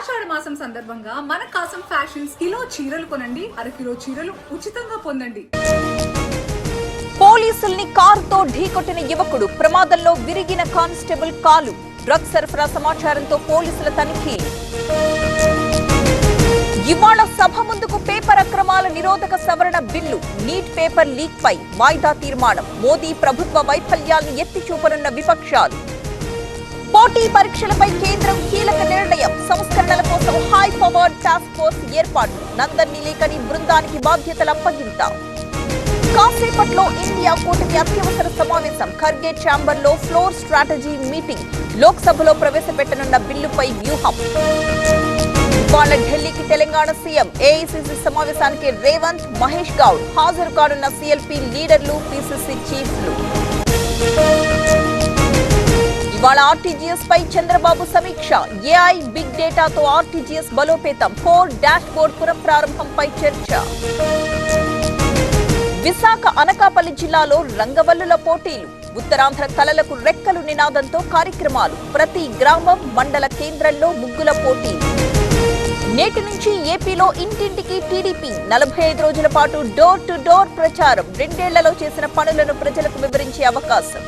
ఆషాఢ మాసం సందర్భంగా మన కాసం ఫ్యాషన్స్ కిలో చీరలు కొనండి, అరకిలో చీరలు ఉచితంగా పొందండి. పోలీసుల్ని కారుతో ఢీకొట్టిన యువకుడు, ప్రమాదంలో విరిగిన కానిస్టేబుల్ కాలు. డ్రగ్స్ సరఫరా సమాచారంతో పోలీసుల తనిఖీ. ఇవాళ సభ ముందుకు పేపర్ అక్రమాల నిరోధక సవరణ బిల్లు, నీట్ పేపర్ లీక్ పై వాయిదా తీర్మానం. మోదీ ప్రభుత్వ వైఫల్యాలను ఎత్తి చూపనున్న విపక్షాలు. పోటీ పరీక్షలపై కేంద్రం కీలక నిర్ణయం, సంస్కరణల కోసం హై పవర్డ్ టాస్క్ ఫోర్స్ ఏర్పాటు. నందన్ నీలేకని బృందానికి బాధ్యతల అప్పగింత. కాసేపట్లో ఇండియా కూటమి అత్యవసర సమావేశం, ఖర్గే ఛాంబర్ లో ఫ్లోర్ స్ట్రాటజీ మీటింగ్. లోక్సభలో ప్రవేశపెట్టనున్న బిల్లుపై వ్యూహం. ఇవాళ ఢిల్లీకి తెలంగాణ సీఎం, ఏఐసీసీ సమావేశానికి రేవంత్, మహేష్ గౌడ్ హాజరు కానున్న సీఎల్పీ లీడర్లు, పీసీసీ చీఫ్లు. ఇవాళ ఆర్టీజీఎస్ పై చంద్రబాబు సమీక్ష, ఏఐ బిగ్ డేటాతో ఆర్టీజీఎస్ బలోపేతం, కోర్ డాష్ బోర్డ్ పునఃప్రారంభంపై చర్చ. విశాఖ అనకాపల్లి జిల్లాలో రంగవల్లుల పోటీలు, ఉత్తరాంధ్ర కళలకు రెక్కలు నినాదంతో కార్యక్రమాలు. ప్రతి గ్రామం, మండల కేంద్రంలో ముగ్గుల పోటీలు. నేటి నుంచి ఏపీలో ఇంటింటికి టీడీపీ 45 రోజుల పాటు డోర్ టు డోర్ ప్రచారం. 2 ఏళ్లలో చేసిన పనులను ప్రజలకు వివరించే అవకాశం.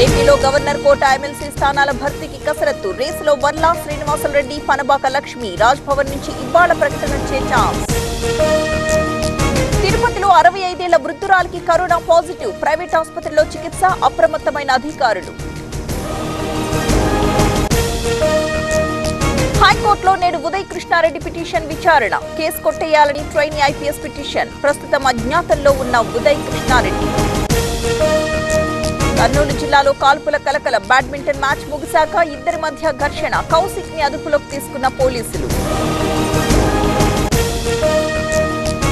ఏపీలో గవర్నర్ కోట ఎమ్మెల్సీ స్థానాల భర్తీకి కసరత్తు. రేసులో వర్లా శ్రీనివాసరెడ్డి, పనబాక లక్ష్మి. రాజ్భవన్ నుంచి ఇవాళ ప్రకటన వచ్చే ఛాన్స్. తిరుపతిలో 65 ఏళ్ల వృద్ధురాలికి కరోనా పాజిటివ్, ప్రైవేట్ ఆసుపత్రిలో చికిత్స. అప్రమత్తమైన అధికారులు. హైకోర్టులో నేడు ఉదయ్ కృష్ణారెడ్డి పిటిషన్ విచారణ. కేసు కొట్టేయాలని ట్రైనీ ఐపీఎస్ పిటిషన్. ప్రస్తుతం అజ్ఞాతంలో ఉన్న ఉదయ్ కృష్ణారెడ్డి. కర్నూలు జిల్లాలో కాల్పుల కలకలం. బ్యాడ్మింటన్ మ్యాచ్ ముగిశాక ఇద్దరి మధ్య ఘర్షణ. కౌశిక్ ని అదుపులోకి తీసుకున్న పోలీసులు.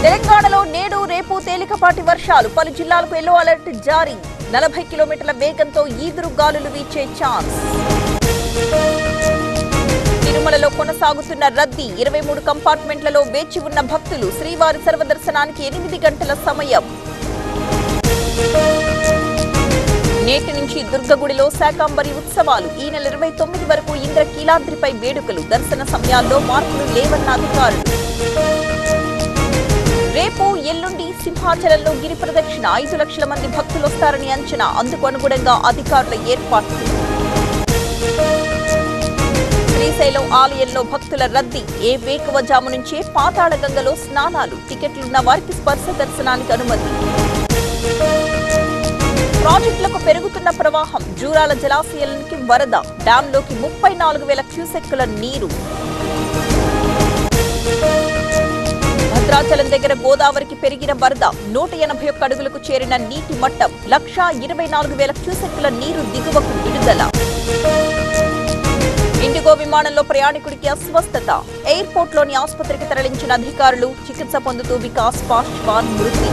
తెలంగాణలో నేడు రేపు తేలికపాటి వర్షాలు. పలు జిల్లాలకు ఎల్లో అలర్ట్ జారీ. 40 కిలోమీటర్ల వేగంతో ఈదురు గాలులు వీచే ఛాన్స్. తిరుమలలో కొనసాగుతున్న రద్దీ. 23 కంపార్ట్మెంట్లలో వేచి ఉన్న భక్తులు. శ్రీవారి సర్వదర్శనానికి 8 గంటల సమయం. నేటి నుంచి దుర్గగుడిలో శాకంబరి ఉత్సవాలు. ఈ నెల 29 వరకు ఇంద్రకీలాద్రిపై వేడుకలు. దర్శన సమయాల్లో మార్పులు లేవన్న అధికారులు. రేపు ఎల్లుండి సింహాచలంలో గిరి ప్రదక్షిణ. 5 లక్షల మంది భక్తులు వస్తారని అంచనా. అందుకు అనుగుణంగా అధికారుల ఏర్పాట్లు. శ్రీశైలం ఆలయంలో భక్తుల రద్దీ. ఏ వేకువజాము నుంచే పాతాళగంగలో స్నానాలు. టికెట్లున్న వారికి స్పర్శ దర్శనానికి అనుమతి. ప్రాజెక్టులకు పెరుగుతున్న ప్రవాహం. జూరాల జలాశయానికి వరద. డ్యాంలోకి 34,000 క్యూసెక్కుల నీరు. భద్రాచలం దగ్గర గోదావరికి పెరిగిన వరద. 181 అడుగులకు చేరిన నీటి మట్టం. 1,24,000 క్యూసెక్కుల నీరు దిగువకు విడుదల. ఇండిగో విమానంలో ప్రయాణికుడికి అస్వస్థత. ఎయిర్పోర్ట్లోని ఆసుపత్రికి తరలించిన అధికారులు. చికిత్స పొందుతూ వికాస్ పాస్వాన్ మృతి.